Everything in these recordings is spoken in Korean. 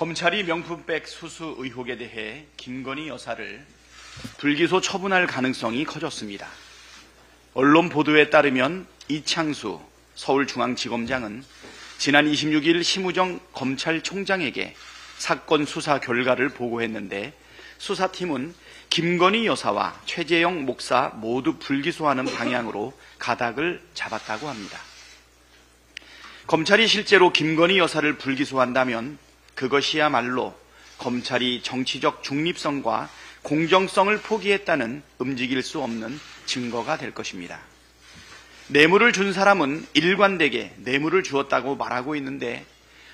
검찰이 명품백 수수 의혹에 대해 김건희 여사를 불기소 처분할 가능성이 커졌습니다. 언론 보도에 따르면 이창수 서울중앙지검장은 지난 26일 심우정 검찰총장에게 사건 수사 결과를 보고했는데 수사팀은 김건희 여사와 최재형 목사 모두 불기소하는 방향으로 가닥을 잡았다고 합니다. 검찰이 실제로 김건희 여사를 불기소한다면 그것이야말로 검찰이 정치적 중립성과 공정성을 포기했다는 움직일 수 없는 증거가 될 것입니다. 뇌물을 준 사람은 일관되게 뇌물을 주었다고 말하고 있는데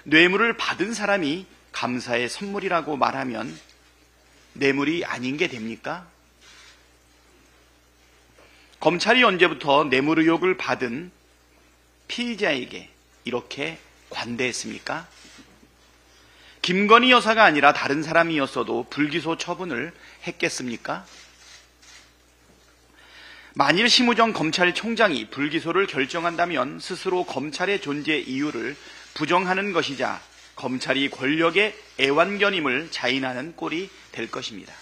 뇌물을 받은 사람이 감사의 선물이라고 말하면 뇌물이 아닌 게 됩니까? 검찰이 언제부터 뇌물 의혹을 받은 피의자에게 이렇게 관대했습니까? 김건희 여사가 아니라 다른 사람이었어도 불기소 처분을 했겠습니까? 만일 심우정 검찰총장이 불기소를 결정한다면 스스로 검찰의 존재 이유를 부정하는 것이자 검찰이 권력의 애완견임을 자인하는 꼴이 될 것입니다.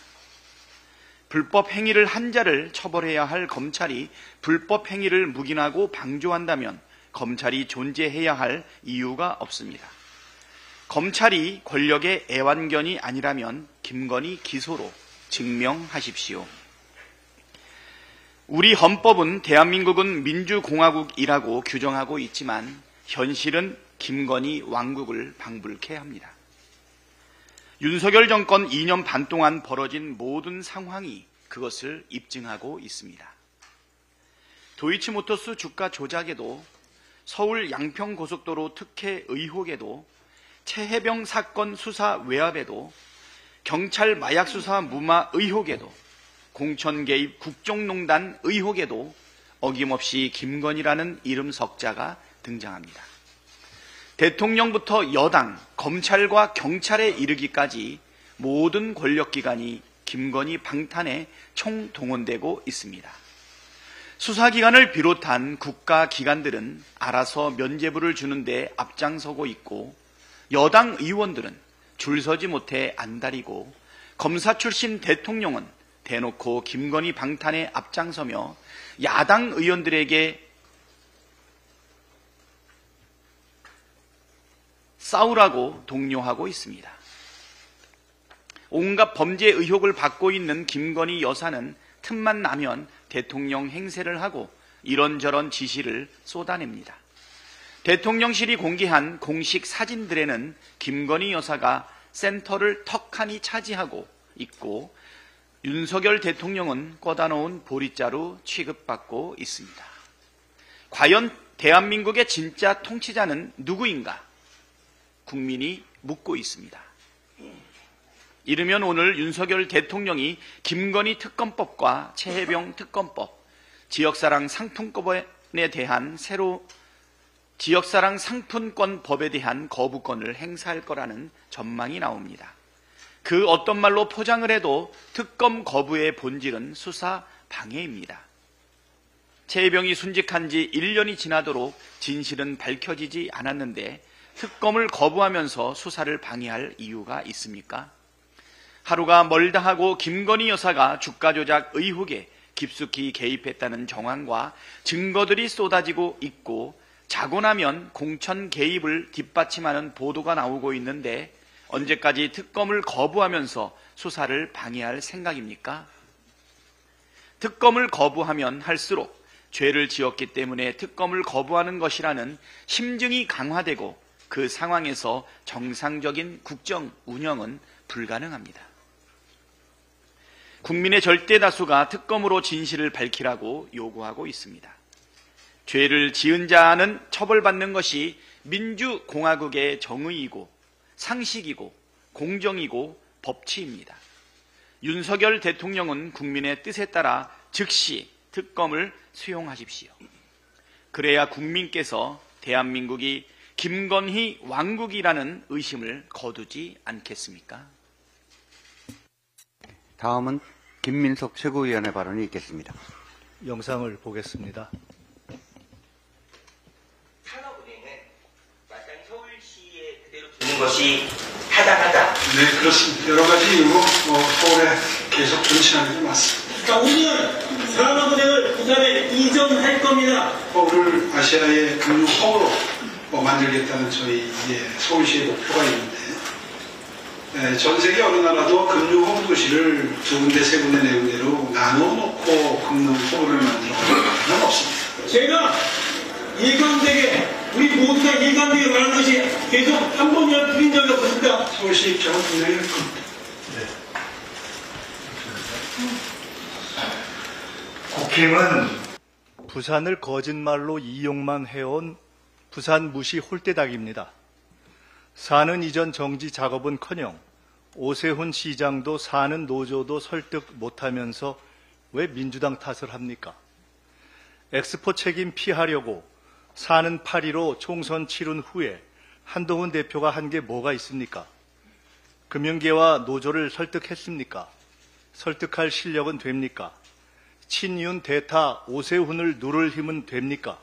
불법 행위를 한 자를 처벌해야 할 검찰이 불법 행위를 묵인하고 방조한다면 검찰이 존재해야 할 이유가 없습니다. 검찰이 권력의 애완견이 아니라면 김건희 기소로 증명하십시오. 우리 헌법은 대한민국은 민주공화국이라고 규정하고 있지만 현실은 김건희 왕국을 방불케 합니다. 윤석열 정권 2년 반 동안 벌어진 모든 상황이 그것을 입증하고 있습니다. 도이치모터스 주가 조작에도 서울 양평고속도로 특혜 의혹에도 최혜병 사건 수사 외압에도 경찰 마약 수사 무마 의혹에도 공천 개입 국정농단 의혹에도 어김없이 김건희라는 이름 석자가 등장합니다. 대통령부터 여당, 검찰과 경찰에 이르기까지 모든 권력기관이 김건희 방탄에 총동원되고 있습니다. 수사기관을 비롯한 국가기관들은 알아서 면죄부를 주는데 앞장서고 있고 여당 의원들은 줄 서지 못해 안달이고 검사 출신 대통령은 대놓고 김건희 방탄에 앞장서며 야당 의원들에게 싸우라고 독려하고 있습니다. 온갖 범죄 의혹을 받고 있는 김건희 여사는 틈만 나면 대통령 행세를 하고 이런저런 지시를 쏟아냅니다. 대통령실이 공개한 공식 사진들에는 김건희 여사가 센터를 턱하니 차지하고 있고 윤석열 대통령은 꽂아놓은 보릿자루 취급받고 있습니다. 과연 대한민국의 진짜 통치자는 누구인가? 국민이 묻고 있습니다. 이르면 오늘 윤석열 대통령이 김건희 특검법과 최혜병 특검법, 지역사랑 상품권에 대한 지역사랑 상품권법에 대한 거부권을 행사할 거라는 전망이 나옵니다. 그 어떤 말로 포장을 해도 특검 거부의 본질은 수사 방해입니다. 최혜병이 순직한 지 1년이 지나도록 진실은 밝혀지지 않았는데 특검을 거부하면서 수사를 방해할 이유가 있습니까? 하루가 멀다 하고 김건희 여사가 주가 조작 의혹에 깊숙이 개입했다는 정황과 증거들이 쏟아지고 있고 자고 나면 공천 개입을 뒷받침하는 보도가 나오고 있는데 언제까지 특검을 거부하면서 수사를 방해할 생각입니까? 특검을 거부하면 할수록 죄를 지었기 때문에 특검을 거부하는 것이라는 심증이 강화되고 그 상황에서 정상적인 국정 운영은 불가능합니다. 국민의 절대 다수가 특검으로 진실을 밝히라고 요구하고 있습니다. 죄를 지은 자는 처벌받는 것이 민주공화국의 정의이고 상식이고 공정이고 법치입니다. 윤석열 대통령은 국민의 뜻에 따라 즉시 특검을 수용하십시오. 그래야 국민께서 대한민국이 김건희 왕국이라는 의심을 거두지 않겠습니까? 다음은 김민석 최고위원의 발언이 있겠습니다. 영상을 보겠습니다. 산업은행은 마땅히 서울시에 그대로 두는 것이 하다. 네, 그렇습니다. 여러 가지 이유로 서울에 계속 존치하는 게 맞습니다. 자, 오늘 산업은행을 부산에 이전할 겁니다. 서울을 아시아의 금융 허브로 만들겠다는 저희 서울시의 목표가 있는데, 전 세계 어느 나라도 금융 허브 도시를 두 군데, 세 군데, 네 군데로 나눠놓고 금융 허브를 만들어가는 건 없습니다. 제가 일관되게, 우리 모두가 일관되게 말하는 것이 계속 한 번이라도 드린 적이 없습니다. 서울시 입장은 분명히 할 겁니다. 국힘은 부산을 거짓말로 이용만 해온 부산 무시 홀대닭입니다. 사는 이전 정지 작업은커녕 오세훈 시장도 사는 노조도 설득 못하면서 왜 민주당 탓을 합니까? 엑스포 책임 피하려고 사는 8.15 총선 치른 후에 한동훈 대표가 한 게 뭐가 있습니까? 금융계와 노조를 설득했습니까? 설득할 실력은 됩니까? 친윤 대타 오세훈을 누를 힘은 됩니까?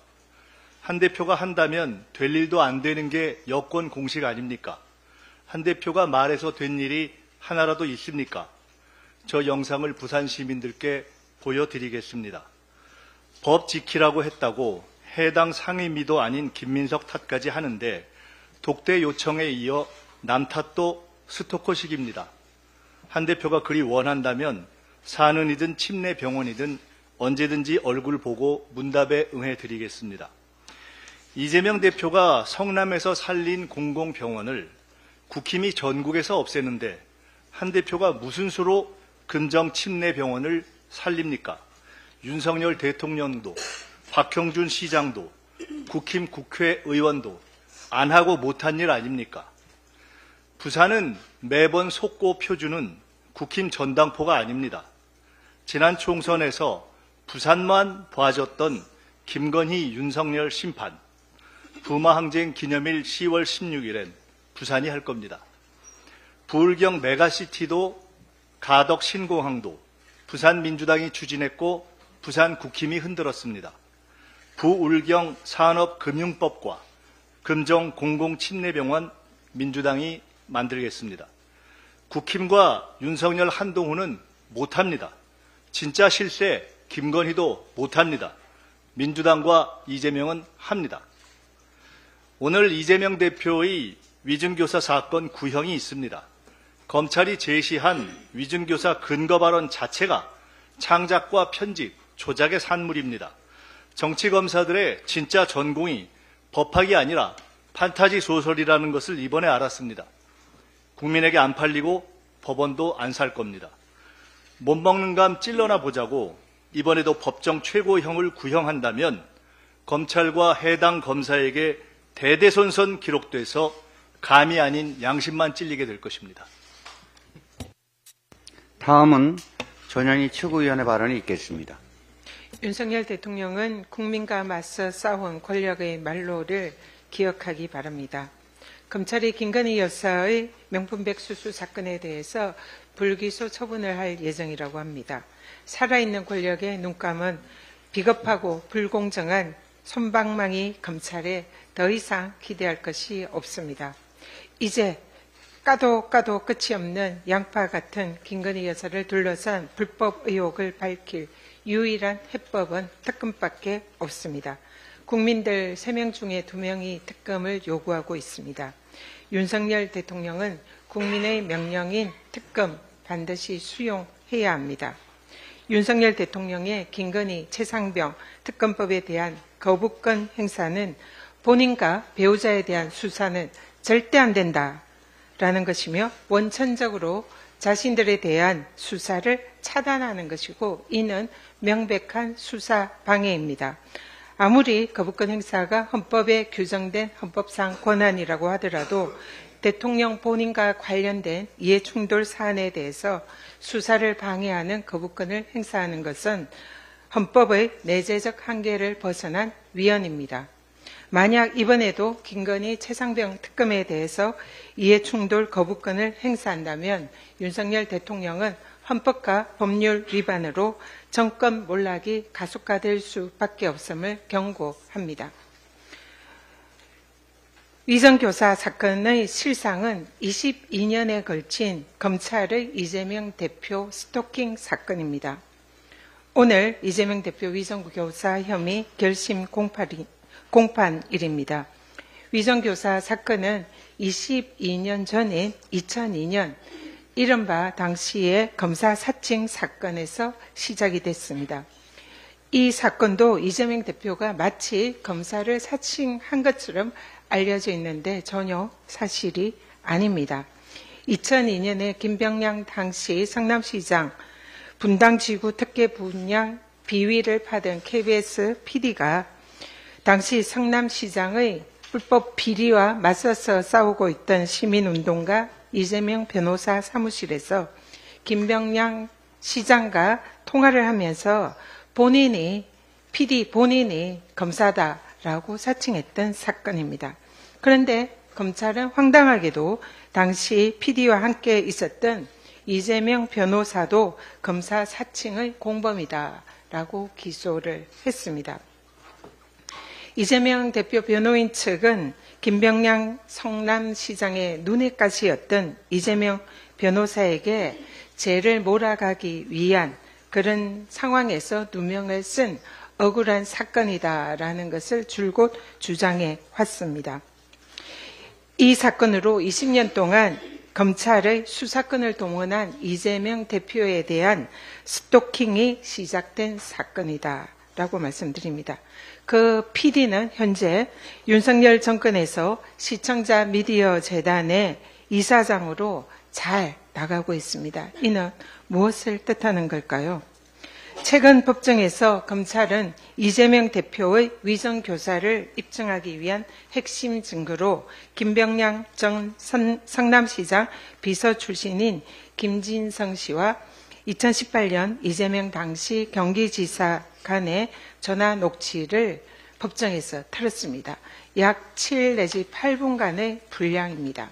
한 대표가 한다면 될 일도 안 되는 게 여권 공식 아닙니까? 한 대표가 말해서 된 일이 하나라도 있습니까? 저 영상을 부산 시민들께 보여드리겠습니다. 법 지키라고 했다고 해당 상임위도 아닌 김민석 탓까지 하는데 독대 요청에 이어 남 탓도 스토커식입니다. 한 대표가 그리 원한다면 사는 이든 침례 병원이든 언제든지 얼굴 보고 문답에 응해드리겠습니다. 이재명 대표가 성남에서 살린 공공병원을 국힘이 전국에서 없애는데 한 대표가 무슨 수로 금정 침례 병원을 살립니까? 윤석열 대통령도 박형준 시장도 국힘 국회의원도 안 하고 못한 일 아닙니까? 부산은 매번 속고 표주는 국힘 전당포가 아닙니다. 지난 총선에서 부산만 봐줬던 김건희, 윤석열 심판, 부마항쟁 기념일 10월 16일엔 부산이 할 겁니다. 부울경 메가시티도 가덕 신공항도 부산 민주당이 추진했고 부산 국힘이 흔들었습니다. 부울경 산업금융법과 금정 공공침례병원 민주당이 만들겠습니다. 국힘과 윤석열 한동훈은 못합니다. 진짜 실세 김건희도 못합니다. 민주당과 이재명은 합니다. 오늘 이재명 대표의 위증교사 사건 구형이 있습니다. 검찰이 제시한 위증교사 근거 발언 자체가 창작과 편집, 조작의 산물입니다. 정치검사들의 진짜 전공이 법학이 아니라 판타지 소설이라는 것을 이번에 알았습니다. 국민에게 안 팔리고 법원도 안 살 겁니다. 못 먹는 감 찔러나 보자고 이번에도 법정 최고형을 구형한다면 검찰과 해당 검사에게 대대손손 기록돼서 감이 아닌 양심만 찔리게 될 것입니다. 다음은 전현희 최고위원의 발언이 있겠습니다. 윤석열 대통령은 국민과 맞서 싸운 권력의 말로를 기억하기 바랍니다. 검찰이 김건희 여사의 명품백 수수 사건에 대해서 불기소 처분을 할 예정이라고 합니다. 살아있는 권력의 눈감은 비겁하고 불공정한 솜방망이 검찰에 더 이상 기대할 것이 없습니다. 이제 까도 끝이 없는 양파 같은 김건희 여사를 둘러싼 불법 의혹을 밝힐 유일한 해법은 특검밖에 없습니다. 국민들 3명 중에 2명이 특검을 요구하고 있습니다. 윤석열 대통령은 국민의 명령인 특검 반드시 수용해야 합니다. 윤석열 대통령의 김건희, 최상병 특검법에 대한 거부권 행사는 본인과 배우자에 대한 수사는 절대 안 된다라는 것이며 원천적으로 자신들에 대한 수사를 차단하는 것이고 이는 명백한 수사 방해입니다. 아무리 거부권 행사가 헌법에 규정된 헌법상 권한이라고 하더라도 대통령 본인과 관련된 이해충돌 사안에 대해서 수사를 방해하는 거부권을 행사하는 것은 헌법의 내재적 한계를 벗어난 위헌입니다. 만약 이번에도 김건희 최상병 특검에 대해서 이해충돌 거부권을 행사한다면 윤석열 대통령은 헌법과 법률 위반으로 정권 몰락이 가속화될 수밖에 없음을 경고합니다. 위성교사 사건의 실상은 22년에 걸친 검찰의 이재명 대표 스토킹 사건입니다. 오늘 이재명 대표 위성교사 혐의 결심 공판일입니다. 위성교사 사건은 22년 전인 2002년 이른바 당시의 검사 사칭 사건에서 시작이 됐습니다. 이 사건도 이재명 대표가 마치 검사를 사칭한 것처럼 알려져 있는데 전혀 사실이 아닙니다. 2002년에 김병량 당시 성남시장 분당지구 특혜 분양 비위를 받은 KBS PD가 당시 성남시장의 불법 비리와 맞서서 싸우고 있던 시민운동가 이재명 변호사 사무실에서 김병량 시장과 통화를 하면서 PD 본인이 검사다라고 사칭했던 사건입니다. 그런데 검찰은 황당하게도 당시 PD와 함께 있었던 이재명 변호사도 검사 사칭의 공범이다라고 기소를 했습니다. 이재명 대표 변호인 측은 김병량 성남시장의 눈엣 가시였던 이재명 변호사에게 죄를 몰아가기 위한 그런 상황에서 누명을 쓴 억울한 사건이다라는 것을 줄곧 주장해 왔습니다. 이 사건으로 20년 동안 검찰의 수사권을 동원한 이재명 대표에 대한 스토킹이 시작된 사건이다라고 말씀드립니다. 그 PD는 현재 윤석열 정권에서 시청자 미디어 재단의 이사장으로 잘 나가고 있습니다. 이는 무엇을 뜻하는 걸까요? 최근 법정에서 검찰은 이재명 대표의 위성교사를 입증하기 위한 핵심 증거로 김병량 전 성남시장 비서 출신인 김진성 씨와 2018년 이재명 당시 경기지사 간의 전화 녹취를 법정에서 틀었습니다. 약 7 내지 8분간의 분량입니다.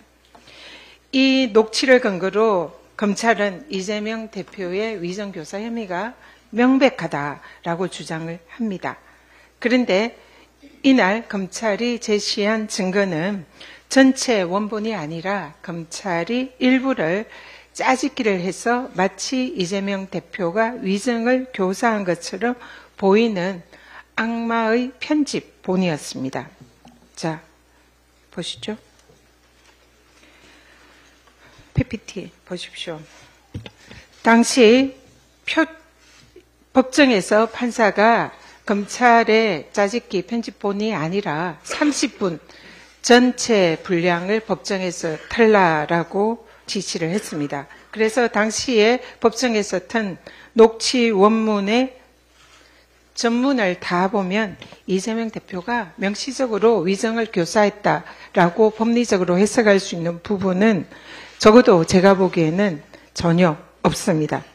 이 녹취를 근거로 검찰은 이재명 대표의 위성교사 혐의가 명백하다라고 주장을 합니다. 그런데 이날 검찰이 제시한 증거는 전체 원본이 아니라 검찰이 일부를 짜집기를 해서 마치 이재명 대표가 위증을 교사한 것처럼 보이는 악마의 편집본이었습니다. 자, 보시죠. PPT 보십시오. 당시 법정에서 판사가 검찰의 짜집기 편집본이 아니라 30분 전체 분량을 법정에서 틀라라고 지시를 했습니다. 그래서 당시에 법정에서 튼 녹취 원문의 전문을 다 보면 이재명 대표가 명시적으로 위증을 교사했다라고 법리적으로 해석할 수 있는 부분은 적어도 제가 보기에는 전혀 없습니다.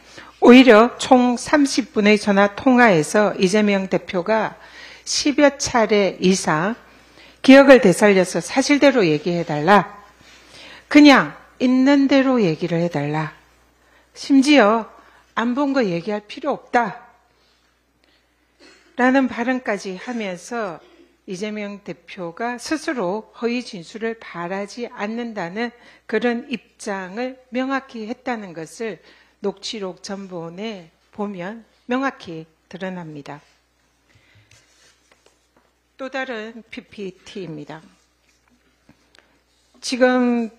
오히려 총 30분의 전화 통화에서 이재명 대표가 10여 차례 이상 기억을 되살려서 사실대로 얘기해달라. 그냥 있는 대로 얘기를 해달라. 심지어 안 본 거 얘기할 필요 없다. 라는 발언까지 하면서 이재명 대표가 스스로 허위 진술을 바라지 않는다는 그런 입장을 명확히 했다는 것을 녹취록 전본에 보면 명확히 드러납니다. 또 다른 PPT입니다. 지금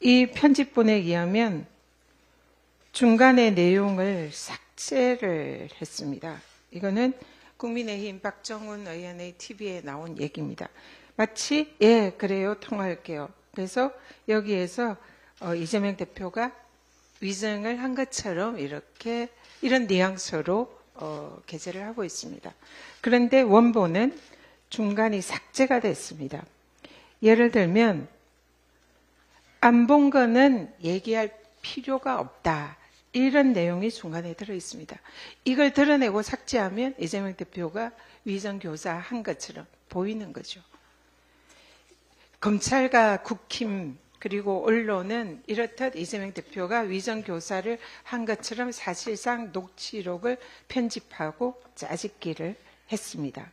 이 편집본에 의하면 중간의 내용을 삭제를 했습니다. 이거는 국민의힘 박정훈 의원의 TV에 나온 얘기입니다. 마치 예 그래요 통화할게요. 그래서 여기에서 이재명 대표가 위증을 한 것처럼 이렇게 이런 뉘앙스로 게재를 하고 있습니다. 그런데 원본은 중간이 삭제가 됐습니다. 예를 들면 안 본 거는 얘기할 필요가 없다. 이런 내용이 중간에 들어있습니다. 이걸 드러내고 삭제하면 이재명 대표가 위정교사 한 것처럼 보이는 거죠. 검찰과 국힘 그리고 언론은 이렇듯 이재명 대표가 위정교사를 한 것처럼 사실상 녹취록을 편집하고 짜집기를 했습니다.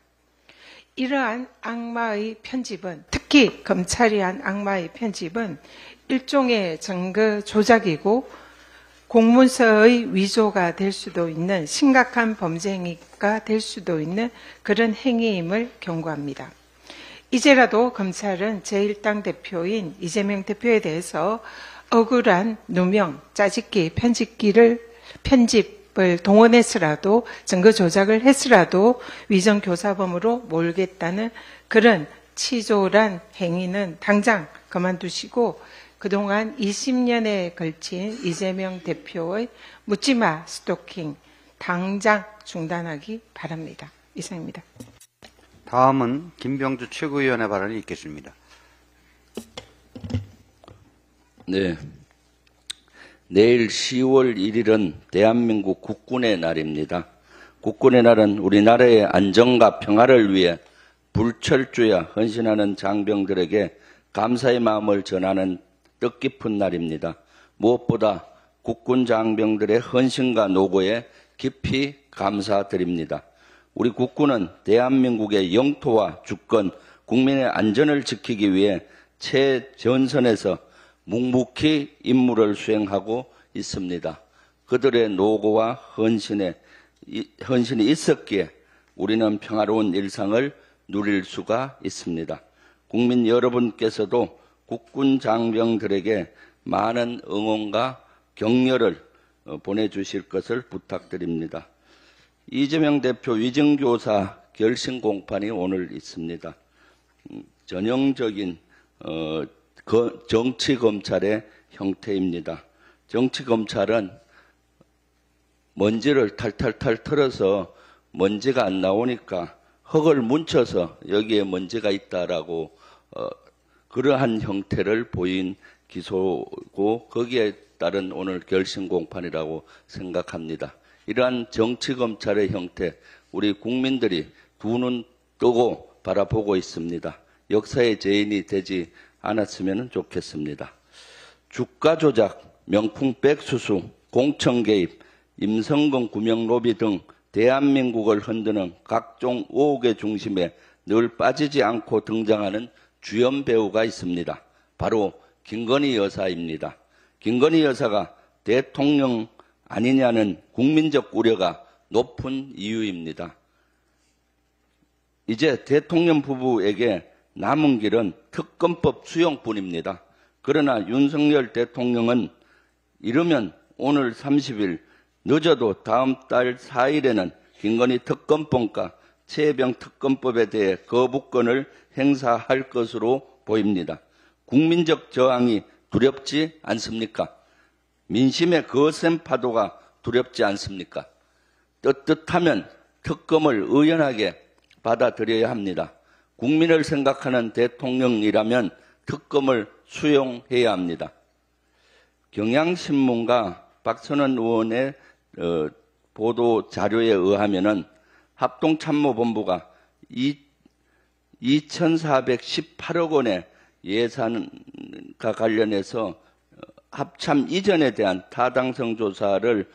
이러한 악마의 편집은, 특히 검찰이 한 악마의 편집은 일종의 증거 조작이고 공문서의 위조가 될 수도 있는 심각한 범죄 행위가 될 수도 있는 그런 행위임을 경고합니다. 이제라도 검찰은 제1당 대표인 이재명 대표에 대해서 억울한 누명, 짜집기, 편집을 동원해서라도 증거 조작을 해서라도 위정교사범으로 몰겠다는 그런 치졸한 행위는 당장 그만두시고 그동안 20년에 걸친 이재명 대표의 묻지마 스토킹 당장 중단하기 바랍니다. 이상입니다. 다음은 김병주 최고위원의 발언이 있겠습니다. 네. 내일 10월 1일은 대한민국 국군의 날입니다. 국군의 날은 우리나라의 안정과 평화를 위해 불철주야 헌신하는 장병들에게 감사의 마음을 전하는 뜻깊은 날입니다. 무엇보다 국군 장병들의 헌신과 노고에 깊이 감사드립니다. 우리 국군은 대한민국의 영토와 주권, 국민의 안전을 지키기 위해 최전선에서 묵묵히 임무를 수행하고 있습니다. 그들의 노고와 헌신이 있었기에 우리는 평화로운 일상을 누릴 수가 있습니다. 국민 여러분께서도 국군 장병들에게 많은 응원과 격려를 보내주실 것을 부탁드립니다. 이재명 대표 위정교사 결심 공판이 오늘 있습니다. 전형적인 정치검찰의 형태입니다. 정치검찰은 먼지를 탈탈탈 털어서 먼지가 안 나오니까 흙을 뭉쳐서 여기에 먼지가 있다라고 그러한 형태를 보인 기소고 거기에 따른 오늘 결심 공판이라고 생각합니다. 이러한 정치검찰의 형태 우리 국민들이 두 눈 뜨고 바라보고 있습니다. 역사의 죄인이 되지 않았으면 좋겠습니다. 주가 조작, 명품 백수수, 공천 개입, 임성근 구명 로비 등 대한민국을 흔드는 각종 의혹의 중심에 늘 빠지지 않고 등장하는 주연 배우가 있습니다. 바로 김건희 여사입니다. 김건희 여사가 대통령 아니냐는 국민적 우려가 높은 이유입니다. 이제 대통령 부부에게 남은 길은 특검법 수용뿐입니다. 그러나 윤석열 대통령은 이르면 오늘 30일, 늦어도 다음 달 4일에는 김건희 특검법과 최혜병 특검법에 대해 거부권을 행사할 것으로 보입니다. 국민적 저항이 두렵지 않습니까? 민심의 거센 파도가 두렵지 않습니까? 떳떳하면 특검을 의연하게 받아들여야 합니다. 국민을 생각하는 대통령이라면 특검을 수용해야 합니다. 경향신문과 박선원 의원의 보도 자료에 의하면은 합동참모본부가 2,418억 원의 예산과 관련해서 합참 이전에 대한 타당성 조사를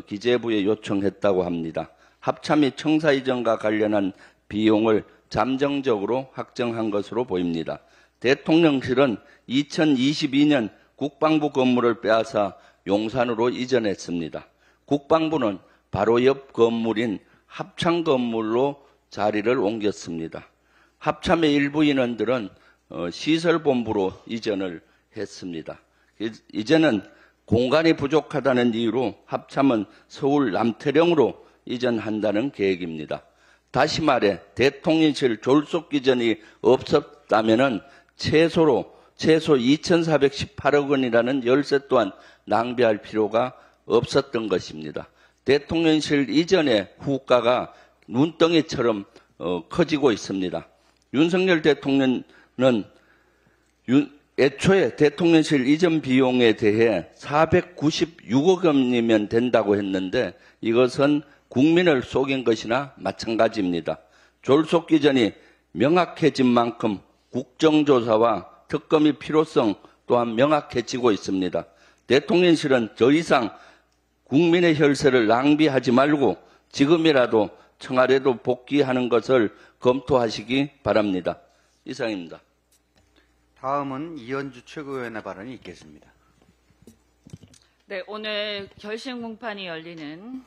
기재부에 요청했다고 합니다. 합참이 청사 이전과 관련한 비용을 잠정적으로 확정한 것으로 보입니다. 대통령실은 2022년 국방부 건물을 빼앗아 용산으로 이전했습니다. 국방부는 바로 옆 건물인 합참 건물로 자리를 옮겼습니다. 합참의 일부 인원들은 시설본부로 이전을 했습니다. 이제는 공간이 부족하다는 이유로 합참은 서울 남태령으로 이전한다는 계획입니다. 다시 말해 대통령실 졸속 기전이 없었다면 최소 2,418억 원이라는 열세 또한 낭비할 필요가 없었던 것입니다. 대통령실 이전의 후가가 눈덩이처럼 커지고 있습니다. 윤석열 대통령은 애초에 대통령실 이전 비용에 대해 496억 원이면 된다고 했는데 이것은 국민을 속인 것이나 마찬가지입니다. 졸속 기전이 명확해진 만큼 국정조사와 특검의 필요성 또한 명확해지고 있습니다. 대통령실은 더 이상 국민의 혈세를 낭비하지 말고 지금이라도 청와대로 복귀하는 것을 검토하시기 바랍니다. 이상입니다. 다음은 이현주 최고위원의 발언이 있겠습니다. 네, 오늘 결심 공판이 열리는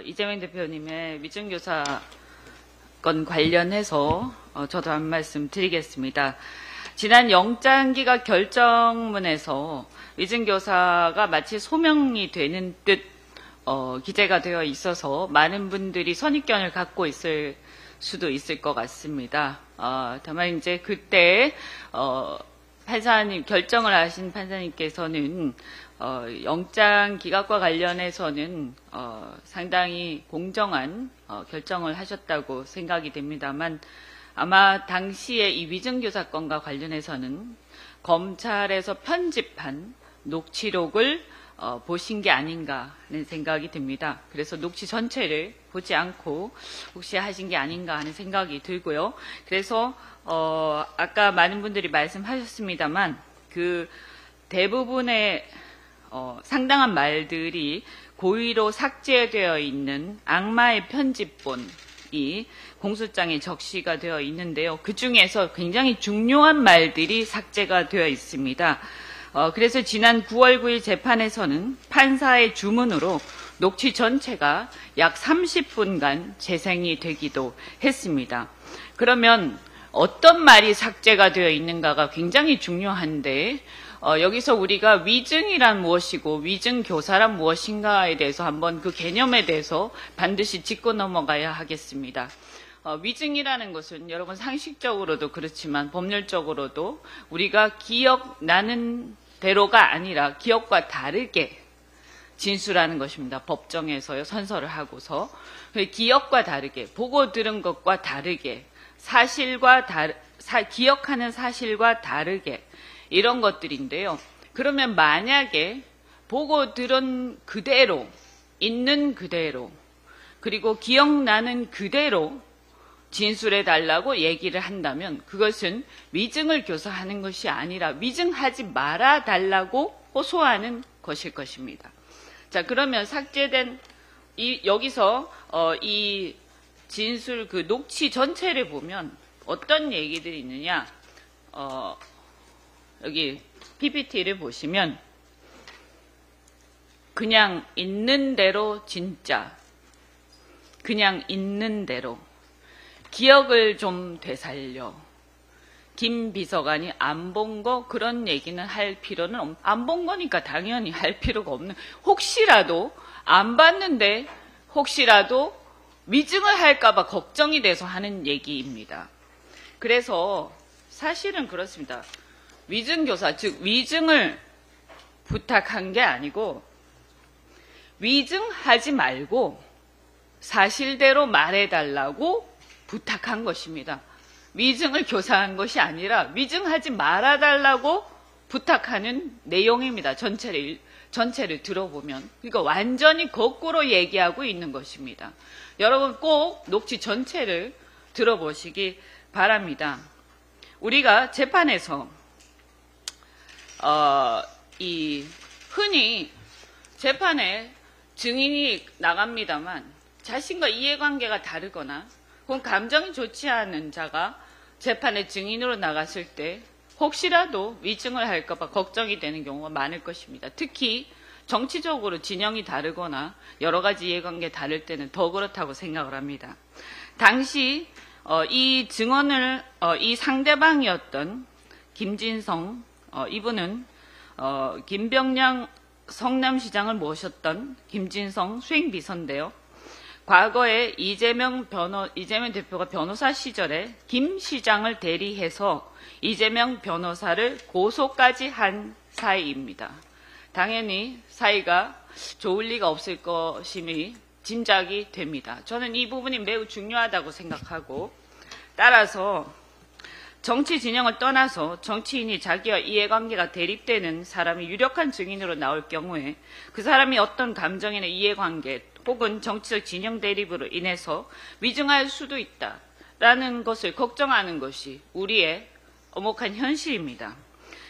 이재명 대표님의 위증교사 건 관련해서 저도 한 말씀 드리겠습니다. 지난 영장기각 결정문에서 위증교사가 마치 소명이 되는 듯 기재가 되어 있어서 많은 분들이 선입견을 갖고 있을 수도 있을 것 같습니다. 다만 이제 그때 판사님 결정을 하신 판사님께서는 영장 기각과 관련해서는 상당히 공정한 결정을 하셨다고 생각이 됩니다만 아마 당시에 이 위증교사 건과 관련해서는 검찰에서 편집한 녹취록을 보신 게 아닌가 하는 생각이 듭니다. 그래서 녹취 전체를 보지 않고 혹시 하신 게 아닌가 하는 생각이 들고요. 그래서 아까 많은 분들이 말씀하셨습니다만 그 대부분의 상당한 말들이 고의로 삭제되어 있는 악마의 편집본이 공소장에 적시가 되어 있는데요. 그 중에서 굉장히 중요한 말들이 삭제가 되어 있습니다. 그래서 지난 9월 9일 재판에서는 판사의 주문으로 녹취 전체가 약 30분간 재생이 되기도 했습니다. 그러면 어떤 말이 삭제가 되어 있는가가 굉장히 중요한데 여기서 우리가 위증이란 무엇이고 위증교사란 무엇인가에 대해서 한번 그 개념에 대해서 반드시 짚고 넘어가야 하겠습니다. 위증이라는 것은 여러분 상식적으로도 그렇지만 법률적으로도 우리가 기억나는 대로가 아니라 기억과 다르게 진술하는 것입니다. 법정에서요, 선서를 하고서. 기억과 다르게, 보고 들은 것과 다르게, 기억하는 사실과 다르게, 이런 것들인데요. 그러면 만약에 보고 들은 그대로, 있는 그대로, 그리고 기억나는 그대로 진술해 달라고 얘기를 한다면 그것은 위증을 교사하는 것이 아니라 위증하지 말아 달라고 호소하는 것일 것입니다. 자, 그러면 삭제된 여기서 이 진술 그 녹취 전체를 보면 어떤 얘기들이 있느냐? 여기 PPT를 보시면 그냥 있는 대로 진짜, 그냥 있는 대로, 기억을 좀 되살려, 김 비서관이 안 본 거 그런 얘기는 할 필요는 안 본 거니까 당연히 할 필요가 없는, 혹시라도 안 봤는데 혹시라도 위증을 할까 봐 걱정이 돼서 하는 얘기입니다. 그래서 사실은 그렇습니다. 위증교사, 즉 위증을 부탁한 게 아니고 위증하지 말고 사실대로 말해달라고 부탁한 것입니다. 위증을 교사한 것이 아니라 위증하지 말아달라고 부탁하는 내용입니다. 전체를 들어보면. 그러니까 완전히 거꾸로 얘기하고 있는 것입니다. 여러분 꼭 녹취 전체를 들어보시기 바랍니다. 우리가 재판에서 흔히 재판에 증인이 나갑니다만 자신과 이해관계가 다르거나 혹은 감정이 좋지 않은 자가 재판에 증인으로 나갔을 때 혹시라도 위증을 할까 봐 걱정이 되는 경우가 많을 것입니다. 특히 정치적으로 진영이 다르거나 여러 가지 이해관계 다를 때는 더 그렇다고 생각을 합니다. 당시 이 증언을 이 상대방이었던 김진성 이분은 김병량 성남시장을 모셨던 김진성 수행비서인데요. 과거에 이재명 대표가 변호사 시절에 김 시장을 대리해서 이재명 변호사를 고소까지 한 사이입니다. 당연히 사이가 좋을 리가 없을 것임이 짐작이 됩니다. 저는 이 부분이 매우 중요하다고 생각하고, 따라서 정치 진영을 떠나서 정치인이 자기와 이해관계가 대립되는 사람이 유력한 증인으로 나올 경우에 그 사람이 어떤 감정이나 이해관계 혹은 정치적 진영 대립으로 인해서 위증할 수도 있다라는 것을 걱정하는 것이 우리의 엄혹한 현실입니다.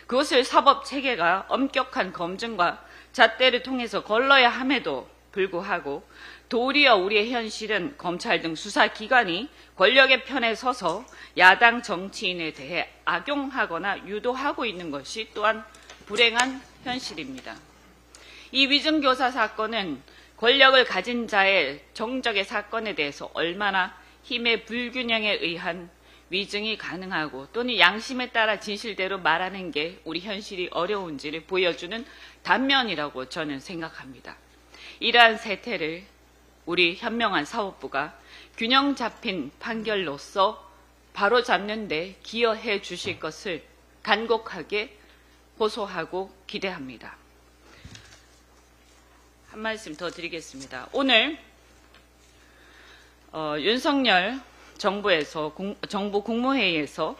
그것을 사법 체계가 엄격한 검증과 잣대를 통해서 걸러야 함에도 불구하고 도리어 우리의 현실은 검찰 등 수사기관이 권력의 편에 서서 야당 정치인에 대해 악용하거나 유도하고 있는 것이 또한 불행한 현실입니다. 이 위증교사 사건은 권력을 가진 자의 정적의 사건에 대해서 얼마나 힘의 불균형에 의한 위증이 가능하고 또는 양심에 따라 진실대로 말하는 게 우리 현실이 어려운지를 보여주는 단면이라고 저는 생각합니다. 이러한 세태를 우리 현명한 사법부가 균형 잡힌 판결로서 바로잡는 데 기여해 주실 것을 간곡하게 호소하고 기대합니다. 한 말씀 더 드리겠습니다. 오늘 윤석열 정부 국무회의에서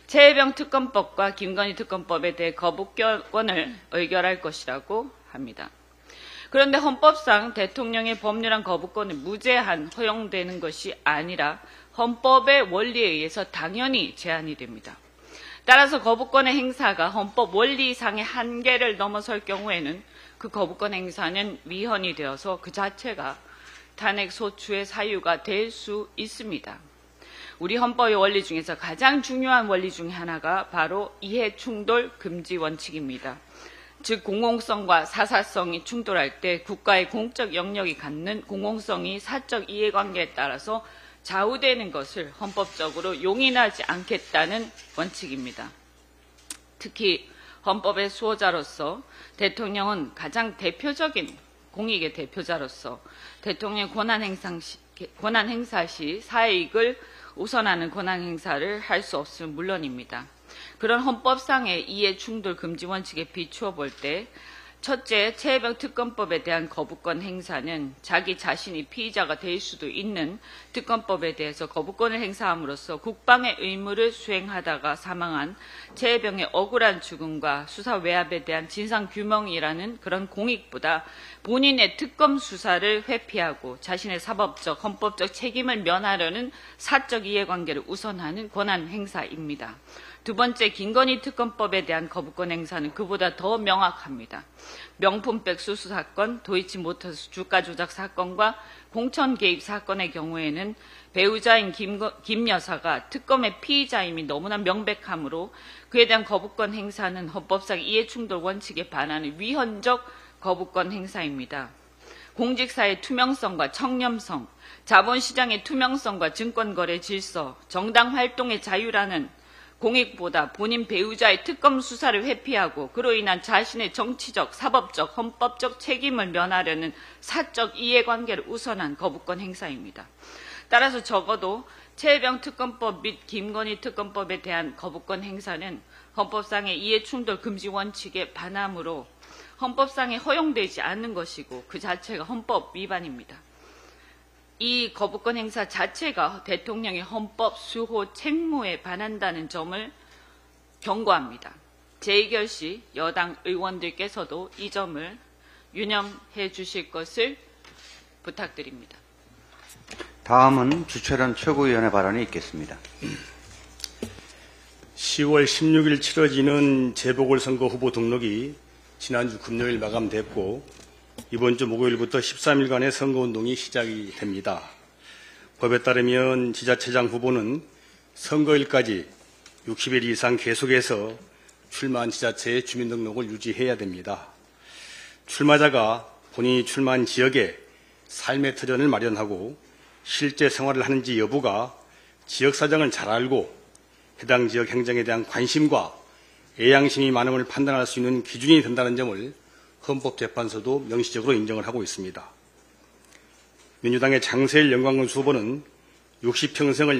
최혜병 특검법과 김건희 특검법에 대해 거부권을 의결할 것이라고 합니다. 그런데 헌법상 대통령의 법률안 거부권은 무제한 허용되는 것이 아니라 헌법의 원리에 의해서 당연히 제한이 됩니다. 따라서 거부권의 행사가 헌법 원리상의 한계를 넘어설 경우에는 그 거부권 행사는 위헌이 되어서 그 자체가 탄핵 소추의 사유가 될 수 있습니다. 우리 헌법의 원리 중에서 가장 중요한 원리 중에 하나가 바로 이해충돌 금지 원칙입니다. 즉 공공성과 사사성이 충돌할 때 국가의 공적 영역이 갖는 공공성이 사적 이해관계에 따라서 좌우되는 것을 헌법적으로 용인하지 않겠다는 원칙입니다. 특히 헌법의 수호자로서 대통령은 가장 대표적인 공익의 대표자로서 대통령의 권한 행사 시 사익을 우선하는 권한 행사를 할 수 없음은 물론입니다. 그런 헌법상의 이해충돌 금지 원칙에 비추어 볼 때 첫째, 최혜병 특검법에 대한 거부권 행사는 자기 자신이 피의자가 될 수도 있는 특검법에 대해서 거부권을 행사함으로써 국방의 의무를 수행하다가 사망한 최혜병의 억울한 죽음과 수사 외압에 대한 진상규명이라는 그런 공익보다 본인의 특검 수사를 회피하고 자신의 사법적, 헌법적 책임을 면하려는 사적 이해관계를 우선하는 권한 행사입니다. 두 번째, 김건희 특검법에 대한 거부권 행사는 그보다 더 명확합니다. 명품백 수수 사건, 도이치모터스 주가 조작 사건과 공천 개입 사건의 경우에는 배우자인 김 여사가 특검의 피의자임이 너무나 명백하므로 그에 대한 거부권 행사는 헌법상 이해충돌 원칙에 반하는 위헌적 거부권 행사입니다. 공직사의 투명성과 청렴성, 자본시장의 투명성과 증권거래 질서, 정당 활동의 자유라는 공익보다 본인 배우자의 특검 수사를 회피하고 그로 인한 자신의 정치적, 사법적, 헌법적 책임을 면하려는 사적 이해관계를 우선한 거부권 행사입니다. 따라서 적어도 최혜병 특검법 및 김건희 특검법에 대한 거부권 행사는 헌법상의 이해충돌 금지 원칙에 반하므로 헌법상에 허용되지 않는 것이고 그 자체가 헌법 위반입니다. 이 거부권 행사 자체가 대통령의 헌법 수호 책무에 반한다는 점을 경고합니다. 재의결 시 여당 의원들께서도 이 점을 유념해 주실 것을 부탁드립니다. 다음은 주철현 최고위원의 발언이 있겠습니다. 10월 16일 치러지는 재보궐선거 후보 등록이 지난주 금요일 마감됐고 이번 주 목요일부터 13일간의 선거운동이 시작이 됩니다. 법에 따르면 지자체장 후보는 선거일까지 60일 이상 계속해서 출마한 지자체의 주민등록을 유지해야 됩니다. 출마자가 본인이 출마한 지역에 삶의 터전을 마련하고 실제 생활을 하는지 여부가 지역 사정을 잘 알고 해당 지역 행정에 대한 관심과 애양심이 많음을 판단할 수 있는 기준이 된다는 점을 헌법재판소도 명시적으로 인정을 하고 있습니다. 민주당의 장세일 영광군수 후보는 60평생을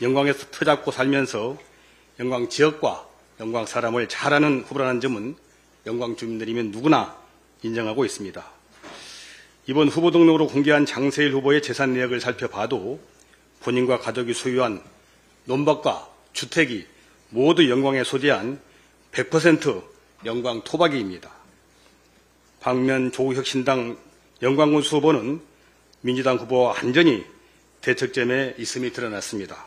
영광에서 터잡고 살면서 영광 지역과 영광 사람을 잘 아는 후보라는 점은 영광 주민들이면 누구나 인정하고 있습니다. 이번 후보 등록으로 공개한 장세일 후보의 재산 내역을 살펴봐도 본인과 가족이 소유한 논밭과 주택이 모두 영광에 소재한 100% 영광 토박이입니다. 반면 조국혁신당 영광군수 후보는 민주당 후보와 완전히 대척점에 있음이 드러났습니다.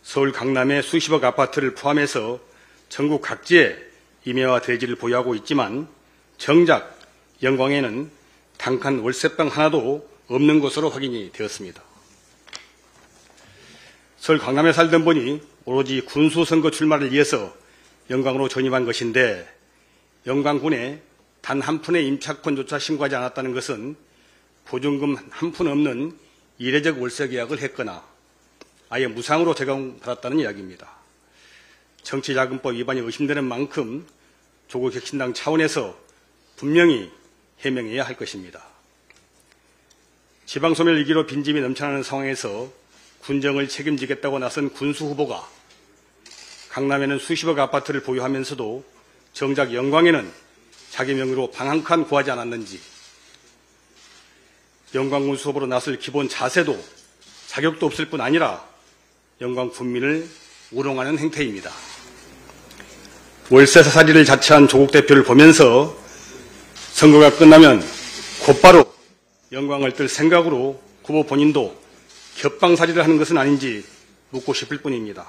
서울 강남의 수십억 아파트를 포함해서 전국 각지에 임야와 대지를 보유하고 있지만 정작 영광에는 단칸 월세방 하나도 없는 것으로 확인이 되었습니다. 서울 강남에 살던 분이 오로지 군수선거 출마를 위해서 영광으로 전입한 것인데 영광군에 단 한 푼의 임차권조차 신고하지 않았다는 것은 보증금 한 푼 없는 이례적 월세 계약을 했거나 아예 무상으로 제공받았다는 이야기입니다. 정치자금법 위반이 의심되는 만큼 조국혁신당 차원에서 분명히 해명해야 할 것입니다. 지방소멸 위기로 빈집이 넘쳐나는 상황에서 군정을 책임지겠다고 나선 군수 후보가 강남에는 수십억 아파트를 보유하면서도 정작 영광에는 자기 명의로 방 한 칸 구하지 않았는지, 영광 군수 후보로 나설 기본 자세도 자격도 없을 뿐 아니라 영광 군민을 우롱하는 행태입니다. 월세 사살이를 자처한 조국 대표를 보면서 선거가 끝나면 곧바로 영광을 뜰 생각으로 후보 본인도 겹방살이를 하는 것은 아닌지 묻고 싶을 뿐입니다.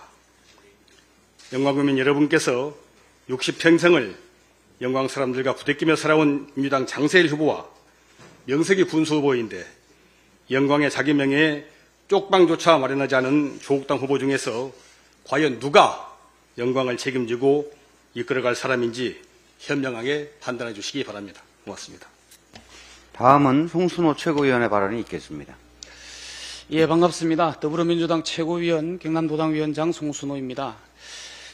영광국민 여러분께서 60평생을 영광 사람들과 부대끼며 살아온 민주당 장세일 후보와 명색이 군수 후보인데 영광의 자기 명예에 쪽방조차 마련하지 않은 조국당 후보 중에서 과연 누가 영광을 책임지고 이끌어갈 사람인지 현명하게 판단해 주시기 바랍니다. 고맙습니다. 다음은 송순호 최고위원의 발언이 있겠습니다. 예, 반갑습니다. 더불어민주당 최고위원 경남도당위원장 송순호입니다.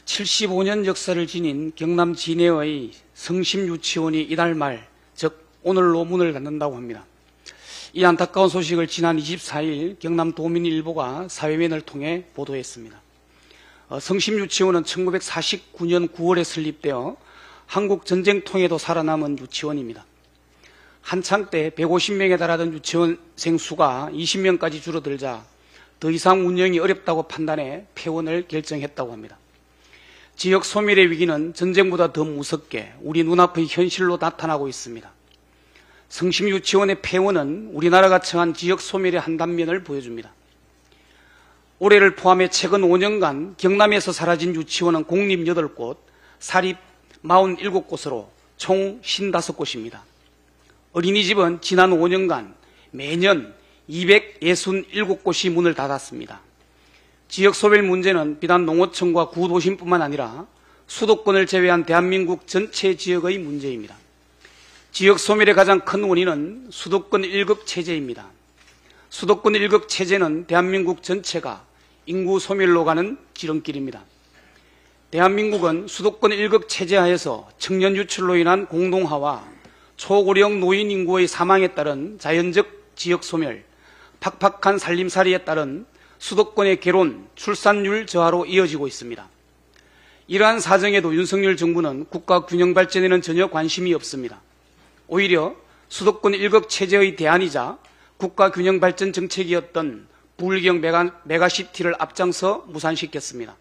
75년 역사를 지닌 경남 진해의 성심유치원이 이달 말, 즉 오늘로 문을 닫는다고 합니다. 이 안타까운 소식을 지난 24일 경남도민일보가 사회면을 통해 보도했습니다. 성심유치원은 1949년 9월에 설립되어 한국 전쟁통에도 살아남은 유치원입니다. 한창 때 150명에 달하던 유치원생 수가 20명까지 줄어들자 더 이상 운영이 어렵다고 판단해 폐원을 결정했다고 합니다. 지역 소멸의 위기는 전쟁보다 더 무섭게 우리 눈앞의 현실로 나타나고 있습니다. 성심유치원의 폐원은 우리나라가 처한 지역 소멸의 한 단면을 보여줍니다. 올해를 포함해 최근 5년간 경남에서 사라진 유치원은 공립 8곳, 사립 47곳으로 총 55곳입니다. 어린이집은 지난 5년간 매년 267곳이 문을 닫았습니다. 지역 소멸 문제는 비단 농어촌과 구도심뿐만 아니라 수도권을 제외한 대한민국 전체 지역의 문제입니다. 지역 소멸의 가장 큰 원인은 수도권 1급 체제입니다. 수도권 1급 체제는 대한민국 전체가 인구 소멸로 가는 지름길입니다. 대한민국은 수도권 1급 체제 하에서 청년 유출로 인한 공동화와 초고령 노인 인구의 사망에 따른 자연적 지역 소멸, 팍팍한 살림살이에 따른 수도권의 결혼, 출산율 저하로 이어지고 있습니다. 이러한 사정에도 윤석열 정부는 국가 균형 발전에는 전혀 관심이 없습니다. 오히려 수도권 1급 체제의 대안이자 국가 균형 발전 정책이었던 부울경 메가시티를 앞장서 무산시켰습니다.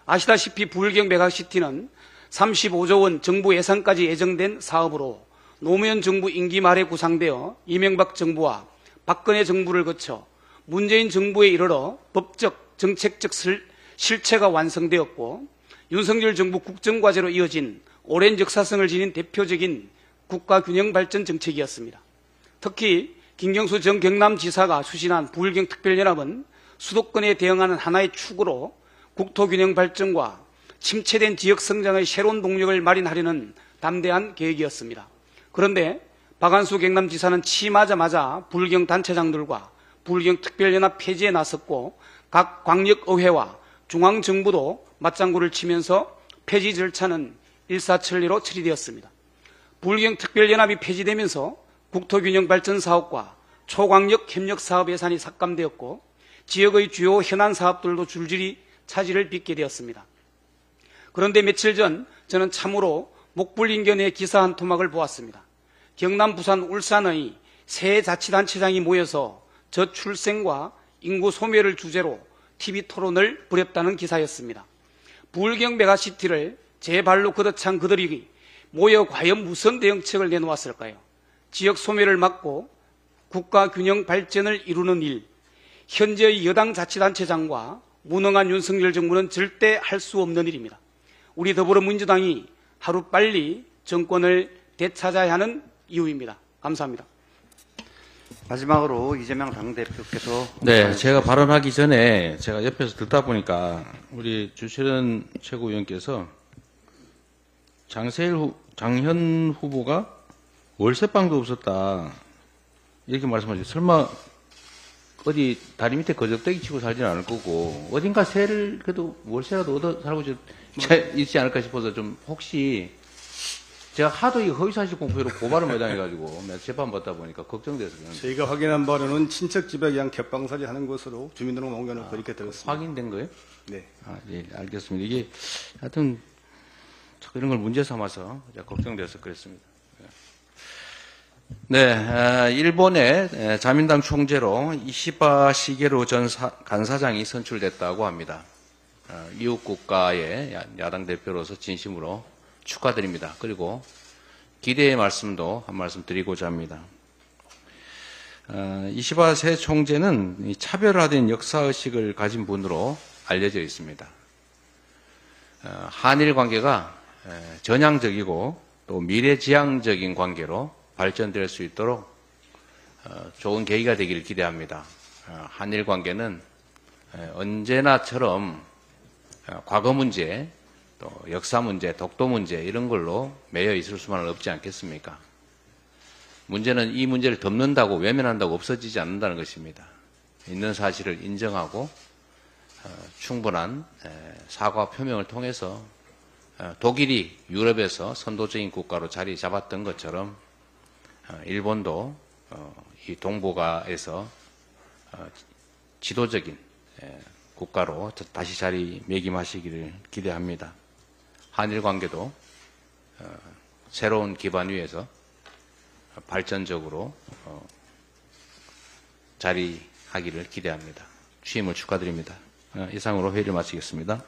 아시다시피 부울경 메가시티는 35조 원 정부 예산까지 예정된 사업으로 노무현 정부 임기 말에 구상되어 이명박 정부와 박근혜 정부를 거쳐 문재인 정부에 이르러 법적, 정책적 실체가 완성되었고 윤석열 정부 국정과제로 이어진 오랜 역사성을 지닌 대표적인 국가균형발전 정책이었습니다. 특히 김경수 전 경남지사가 추진한 부울경 특별연합은 수도권에 대응하는 하나의 축으로 국토균형발전과 침체된 지역성장의 새로운 동력을 마련하려는 담대한 계획이었습니다. 그런데 박한수 경남지사는 취임하자마자 부울경 단체장들과 부울경 특별연합 폐지에 나섰고 각 광역의회와 중앙정부도 맞장구를 치면서 폐지 절차는 일사천리로 처리되었습니다. 부울경 특별연합이 폐지되면서 국토균형발전 사업과 초광역 협력사업 예산이 삭감되었고 지역의 주요 현안 사업들도 줄줄이 차질을 빚게 되었습니다. 그런데 며칠 전 저는 참으로 목불인견의 기사 한 토막을 보았습니다. 경남, 부산, 울산의 세 자치단체장이 모여서 저출생과 인구 소멸을 주제로 TV 토론을 벌였다는 기사였습니다. 부울경 메가시티를 제 발로 걷어찬 그들이 모여 과연 무슨 대응책을 내놓았을까요? 지역 소멸을 막고 국가 균형 발전을 이루는 일, 현재의 여당 자치단체장과 무능한 윤석열 정부는 절대 할 수 없는 일입니다. 우리 더불어민주당이 하루빨리 정권을 되찾아야 하는 이유입니다. 감사합니다. 마지막으로 이재명 당대표께서 네, 제가 발언하기 전에 제가 옆에서 듣다 보니까 우리 주철현 최고위원께서 장현 후보가 월세방도 없었다 이렇게 말씀하셨어요. 설마 어디 다리 밑에 거적대기 치고 살지는 않을 거고 어딘가 세를 그래도 월세라도 얻어 살고 있지 않을까 싶어서 좀 혹시 제가 하도 이 허위사실 공표로 고발을 못 당해가지고 재판 받다 보니까 걱정돼서 그냥 저희가 확인한 바로는 친척 집에 그냥 갯방살이 하는 것으로 주민등록번호는 그렇게 들었습니다. 확인된 거예요? 네. 예, 알겠습니다. 이게 하여튼 자꾸 이런 걸 문제 삼아서 제가 걱정돼서 그랬습니다. 네, 일본의 자민당 총재로 이시바 시게루 전 간사장이 선출됐다고 합니다. 이웃 국가의 야당 대표로서 진심으로 축하드립니다. 그리고 기대의 말씀도 한 말씀 드리고자 합니다. 이시바 새 총재는 차별화된 역사의식을 가진 분으로 알려져 있습니다. 한일 관계가 전향적이고 또 미래지향적인 관계로 발전될 수 있도록 좋은 계기가 되기를 기대합니다. 한일 관계는 언제나처럼 과거 문제, 또 역사 문제, 독도 문제 이런 걸로 매여 있을 수만은 없지 않겠습니까? 문제는 이 문제를 덮는다고 외면한다고 없어지지 않는다는 것입니다. 있는 사실을 인정하고 충분한 사과 표명을 통해서 독일이 유럽에서 선도적인 국가로 자리 잡았던 것처럼 일본도 이 동북아에서 지도적인 국가로 다시 자리매김하시기를 기대합니다. 한일 관계도 새로운 기반 위에서 발전적으로 자리하기를 기대합니다. 취임을 축하드립니다. 이상으로 회의를 마치겠습니다.